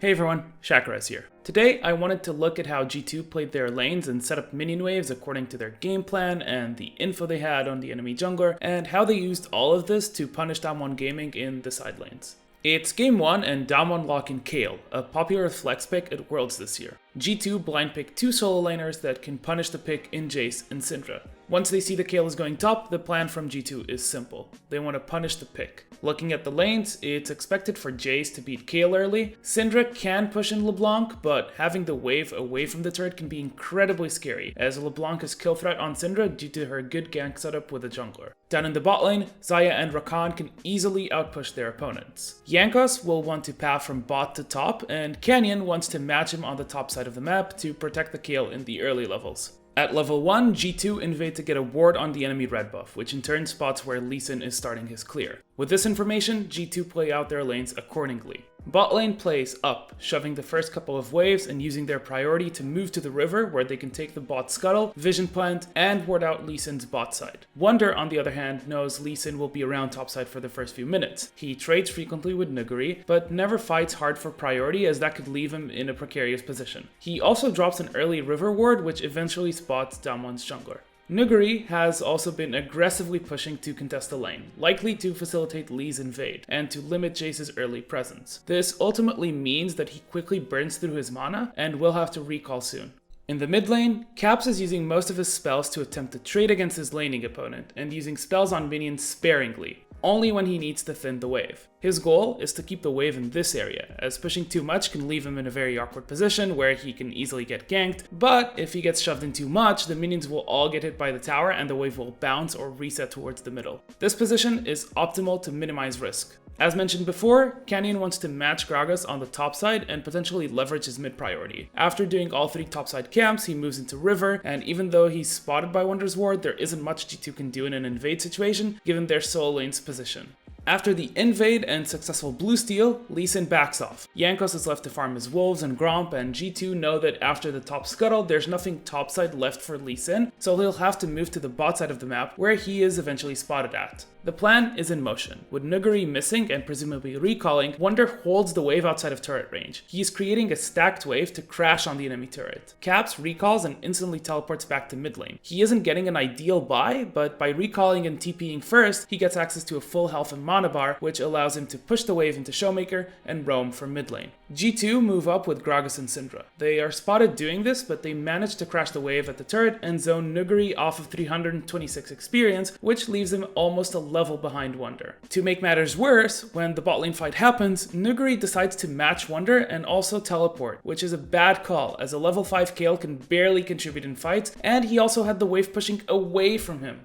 Hey everyone, Shakarez here. Today I wanted to look at how G2 played their lanes and set up minion waves according to their game plan and the info they had on the enemy jungler, and how they used all of this to punish Damwon Gaming in the side lanes. It's game 1 and Damwon lock in Kayle, a popular flex pick at Worlds this year. G2 blind pick 2 solo laners that can punish the pick in Jace and Syndra. Once they see the Kayle is going top, the plan from G2 is simple. They want to punish the pick. Looking at the lanes, it's expected for Jace to beat Kayle early. Syndra can push in LeBlanc, but having the wave away from the turret can be incredibly scary, as LeBlanc is kill threat on Syndra due to her good gank setup with a jungler. Down in the bot lane, Xayah and Rakan can easily outpush their opponents. Jankos will want to path from bot to top, and Canyon wants to match him on the top side of the map to protect the Kayle in the early levels. At level 1, G2 invade to get a ward on the enemy red buff, which in turn spots where Lee Sin is starting his clear. With this information, G2 play out their lanes accordingly. Bot lane plays up, shoving the first couple of waves and using their priority to move to the river where they can take the bot scuttle, vision plant, and ward out Lee Sin's bot side. Wunder, on the other hand, knows Lee Sin will be around topside for the first few minutes. He trades frequently with Nuguri, but never fights hard for priority as that could leave him in a precarious position. He also drops an early river ward which eventually spots Damwon's jungler. Nuguri has also been aggressively pushing to contest the lane, likely to facilitate Lee's invade, and to limit Jace's early presence. This ultimately means that he quickly burns through his mana, and will have to recall soon. In the mid lane, Caps is using most of his spells to attempt to trade against his laning opponent, and using spells on minions sparingly, only when he needs to thin the wave. His goal is to keep the wave in this area, as pushing too much can leave him in a very awkward position where he can easily get ganked, but if he gets shoved in too much, the minions will all get hit by the tower and the wave will bounce or reset towards the middle. This position is optimal to minimize risk. As mentioned before, Canyon wants to match Gragas on the top side and potentially leverage his mid priority. After doing all 3 topside camps, he moves into river, and even though he's spotted by Wunder's ward, there isn't much G2 can do in an invade situation, given their solo lane's position. After the invade and successful blue steal, Lee Sin backs off. Jankos is left to farm his wolves and Gromp, and G2 know that after the top scuttle, there's nothing topside left for Lee Sin, so he'll have to move to the bot side of the map, where he is eventually spotted at. The plan is in motion. With Nuguri missing and presumably recalling, Wunder holds the wave outside of turret range. He is creating a stacked wave to crash on the enemy turret. Caps recalls and instantly teleports back to mid lane. He isn't getting an ideal buy, but by recalling and TPing first, he gets access to a full health and mana bar, which allows him to push the wave into Showmaker and roam from mid lane. G2 move up with Gragas and Syndra. They are spotted doing this, but they manage to crash the wave at the turret and zone Nuguri off of 326 experience, which leaves him almost a level behind Wunder. To make matters worse, when the bot lane fight happens, Nuguri decides to match Wunder and also teleport, which is a bad call as a level 5 Kayle can barely contribute in fights, and he also had the wave pushing away from him.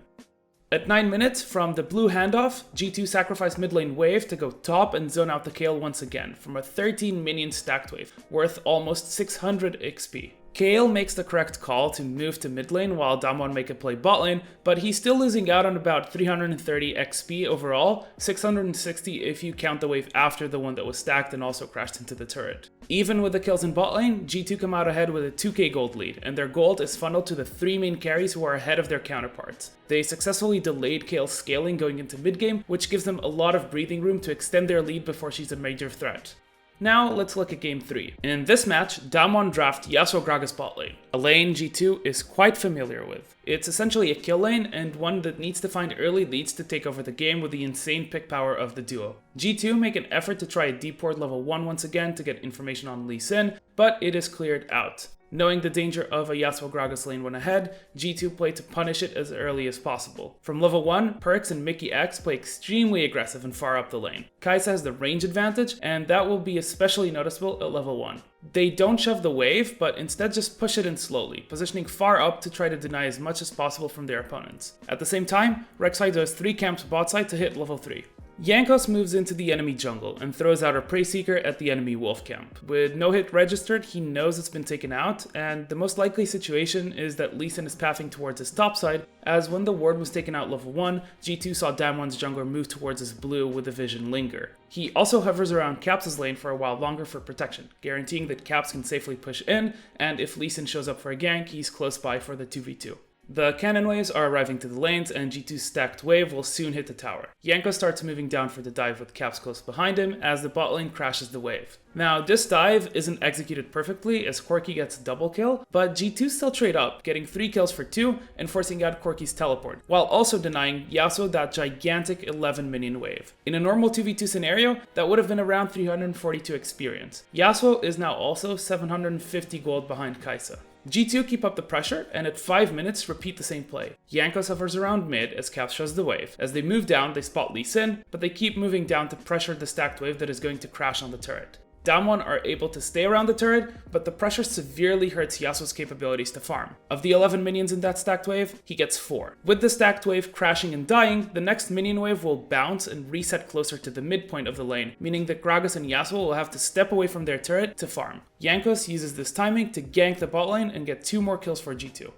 At 9 minutes from the blue handoff, G2 sacrificed mid lane wave to go top and zone out the Kayle once again from a 13 minion stacked wave, worth almost 600 XP. Kayle makes the correct call to move to mid lane while Damwon make a play bot lane, but he's still losing out on about 330 XP overall, 660 if you count the wave after the one that was stacked and also crashed into the turret. Even with the kills in bot lane, G2 come out ahead with a 2k gold lead, and their gold is funneled to the 3 main carries who are ahead of their counterparts. They successfully delayed Kayle's scaling going into mid game, which gives them a lot of breathing room to extend their lead before she's a major threat. Now let's look at game 3. In this match, Damwon draft Yasuo Gragas bot lane, a lane G2 is quite familiar with. It's essentially a kill lane and one that needs to find early leads to take over the game with the insane pick power of the duo. G2 make an effort to try a deep ward level 1 once again to get information on Lee Sin, but it is cleared out. Knowing the danger of a Yasuo Gragas lane when ahead, G2 play to punish it as early as possible. From level 1, Perks and Mickey X play extremely aggressive and far up the lane. Kai'Sa has the range advantage, and that will be especially noticeable at level 1. They don't shove the wave, but instead just push it in slowly, positioning far up to try to deny as much as possible from their opponents. At the same time, Rek'Sai does 3 camps bot side to hit level 3. Jankos moves into the enemy jungle and throws out a Prey Seeker at the enemy wolf camp. With no hit registered, he knows it's been taken out, and the most likely situation is that Lee Sin is pathing towards his top side, as when the ward was taken out level 1, G2 saw Damwon's jungler move towards his blue with the vision linger. He also hovers around Caps' lane for a while longer for protection, guaranteeing that Caps can safely push in, and if Lee Sin shows up for a gank, he's close by for the 2v2. The cannon waves are arriving to the lanes, and G2's stacked wave will soon hit the tower. Yanko starts moving down for the dive with Caps close behind him as the bot lane crashes the wave. Now, this dive isn't executed perfectly as Corki gets a double kill, but G2 still trade up, getting 3 kills for 2 and forcing out Corki's teleport, while also denying Yasuo that gigantic 11 minion wave. In a normal 2v2 scenario, that would have been around 342 experience. Yasuo is now also 750 gold behind Kai'Sa. G2 keep up the pressure, and at 5 minutes repeat the same play. Yanko suffers around mid as Caps shows the wave. As they move down, they spot Lee Sin, but they keep moving down to pressure the stacked wave that is going to crash on the turret. Damwon are able to stay around the turret, but the pressure severely hurts Yasuo's capabilities to farm. Of the 11 minions in that stacked wave, he gets 4. With the stacked wave crashing and dying, the next minion wave will bounce and reset closer to the midpoint of the lane, meaning that Gragas and Yasuo will have to step away from their turret to farm. Jankos uses this timing to gank the bot lane and get 2 more kills for G2.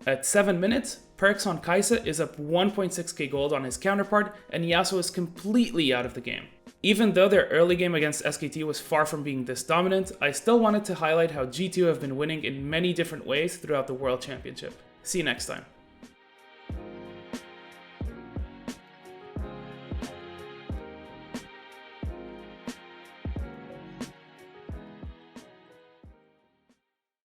At 7 minutes, Perks on Kai'Sa is up 1.6k gold on his counterpart, and Yasuo is completely out of the game. Even though their early game against SKT was far from being this dominant, I still wanted to highlight how G2 have been winning in many different ways throughout the World Championship. See you next time.